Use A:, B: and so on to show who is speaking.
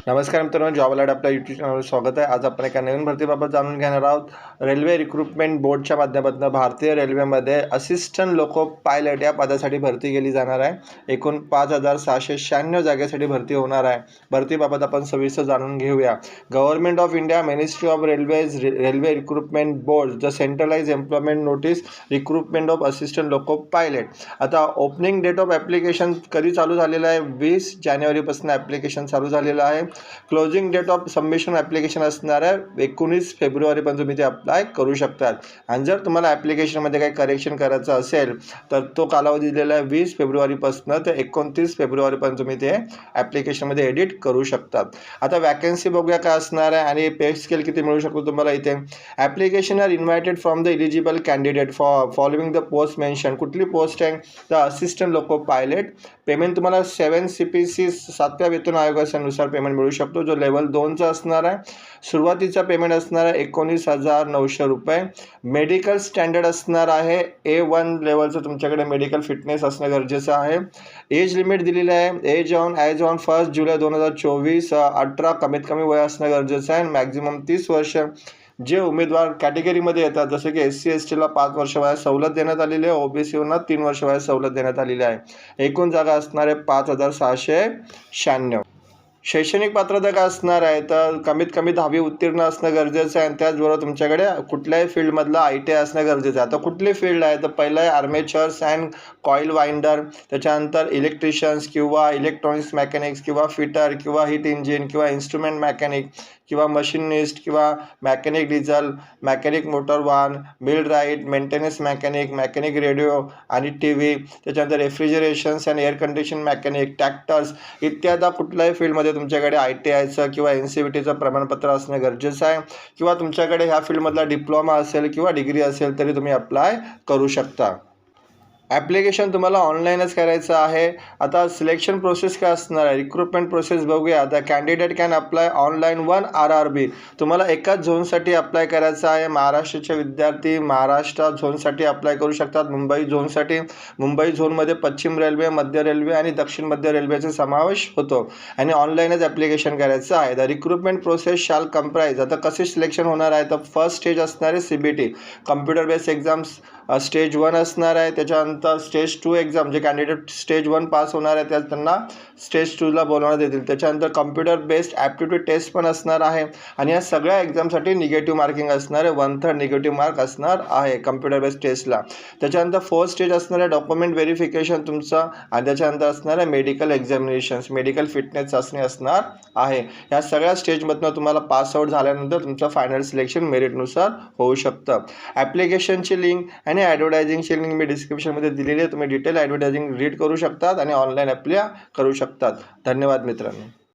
A: नमस्कार मित्रांनो, job alert आपल्या यूट्यूब चॅनलवर स्वागत आहे। आज आपण एका नवीन भरतीबाबत जाणून घेणार आहोत। रेल्वे रिक्रुटमेंट बोर्डच्या माध्यमातून भारतीय रेल्वेमध्ये असिस्टंट लोको पायलट या पदासाठी भरती केली जाणार आहे। एकूण 5696 जागेसाठी भरती होणार आहे। भरतीबाबत आपण सविस्तर जाणून घेऊया। Government of India, ministry of railways, railway recruitment board, the centralise employment notice, recruitment of assistant loco pilot. आता ओपनिंग डेट ऑफ ॲप्लिकेशन कधी चालू झालेलं आहे? 20 जानेवारीपासून ॲप्लिकेशन चालू झालेलं आहे। Closing date of submission application असणार आहे 19 फेब्रुवारीपर्यंत तुम्ही ते अप्लाय करू शकतात। आणि जर तुम्हाला ॲप्लिकेशनमध्ये काही करेक्शन करायचं असेल तर तो कालावधी दिलेला आहे 20 फेब्रुवारीपासून ते 29 फेब्रुवारीपर्यंत तुम्ही ते ॲप्लिकेशनमध्ये एडिट करू शकतात। आता वॅकन्सी बघूया काय असणार आहे आणि पे स्केल किती मिळू शकतो तुम्हाला इथे। Application are invited from the eligible candidate following the post mention. कुठली पोस्ट आहे? The assistant loco pilot. Payment तुम्हाला 7 CPC 7व्या वेतन आयोगानुसार पेमेंट मिळू शकतो, जो लेवल 2चा असणार आहे। सुरुवातीचा पेमेंट असणार आहे 19,900 रुपये। मेडिकल स्टँडर्ड असणार आहे A1 लेवलचं तुमच्याकडे मेडिकल फिटनेस असणं गरजेचं आहे। एज लिमिट दिलेली आहे एज ऑन 1 जुलै 2024 18 कमीत कमी वय असणं गरजेचं आहे। मॅक्झिमम 30 वर्ष। जे उमेदवार कॅटेगरीमध्ये येतात जसे की SC STला 5 वर्ष वयात सवलत देण्यात आलेली आहे, OBCना 3 वर्ष वयात सवलत देण्यात आलेली आहे। एकूण जागा असणार आहे 5696। शैक्षणिक पात्रता काय असणार आहे तर कमीत कमी 10वी उत्तीर्ण असणं गरजेचं आहे आणि त्याचबरोबर तुमच्याकडे कुठल्याही फील्डमधला ITI असणं गरजेचं आहे। आता कुठली फील्ड आहे तर पहिलं आहे आर्मेचर्स अँड कॉईल वाइंडर, त्याच्यानंतर इलेक्ट्रिशियन्स किंवा इलेक्ट्रॉनिक्स मेकॅनिक्स किंवा फिटर किंवा हीट इंजिन किंवा इन्स्ट्रुमेंट मेकॅनिक किंवा मशीनिस्ट किंवा मेकॅनिक डिझेल, मेकॅनिक मोटर वाहन, millwright, maintenance mechanic, mechanic radio आणि TV, त्याच्यानंतर refrigerations and air condition mechanic, tractors इत्यादी कुठल्याही फील्डमध्ये तुमच्याकडे ITIचं किंवा NCVTचं प्रमाणपत्र असणं गरजेचं आहे किंवा तुमच्याकडे ह्या फील्डमधला डिप्लोमा असेल किंवा डिग्री असेल तरी तुम्ही अप्लाय करू शकता। ॲप्लिकेशन तुम्हाला ऑनलाईनच करायचं आहे। आता सिलेक्शन प्रोसेस काय असणार आहे? रिक्रुटमेंट प्रोसेस बघूया। आता candidate can apply online 1 RRB। तुम्हाला एकाच झोनसाठी अप्लाय करायचं आहे। महाराष्ट्राचे विद्यार्थी महाराष्ट्र झोनसाठी अप्लाय करू शकतात। मुंबई झोनसाठी मुंबई झोनमध्ये पश्चिम रेल्वे, मध्य रेल्वे आणि दक्षिण मध्य रेल्वेचा समावेश होतो आणि ऑनलाईनच ॲप्लिकेशन करायचं आहे। द रिक्रुटमेंट प्रोसेस शाल कंप्राइज। आता कसे सिलेक्शन होणार आहे तर फर्स्ट स्टेज असणार आहे CBT, computer based exams stage 1 असणार आहे। त्याच्यानंतर स्टेज 2 एक्झाम, जे कॅन्डिडेट स्टेज 1 पास होणार आहे त्यांना स्टेज 2ला बोलवण्यात येतील। त्याच्यानंतर कम्प्युटर बेस्ड ॲप्टिट्यूड टेस्ट पण असणार आहे आणि या सगळ्या एक्झामसाठी निगेटिव्ह मार्किंग असणार आहे, 1/3 निगेटिव्ह मार्क असणार आहे कम्प्युटर बेस्ड टेस्टला। त्याच्यानंतर 4th स्टेज असणार आहे डॉक्युमेंट व्हेरिफिकेशन तुमचं आणि त्याच्यानंतर असणार आहे मेडिकल एक्झामिनेशन्स, मेडिकल फिटनेस चाचणी असणार आहे। या सगळ्या स्टेजमधनं तुम्हाला पास आउट झाल्यानंतर तुमचं फायनल सिलेक्शन मेरिटनुसार होऊ शकतं। ॲप्लिकेशनची लिंक आणि ॲडव्हर्टायझिंगची लिंक मी डिस्क्रिप्शनमध्ये दिलेली आहे। तुम्ही डिटेल ॲडव्हर्टायझिंग रीड करू शकतात आणि ऑनलाईन अप्लाय करू शकतात। धन्यवाद मित्रांनो।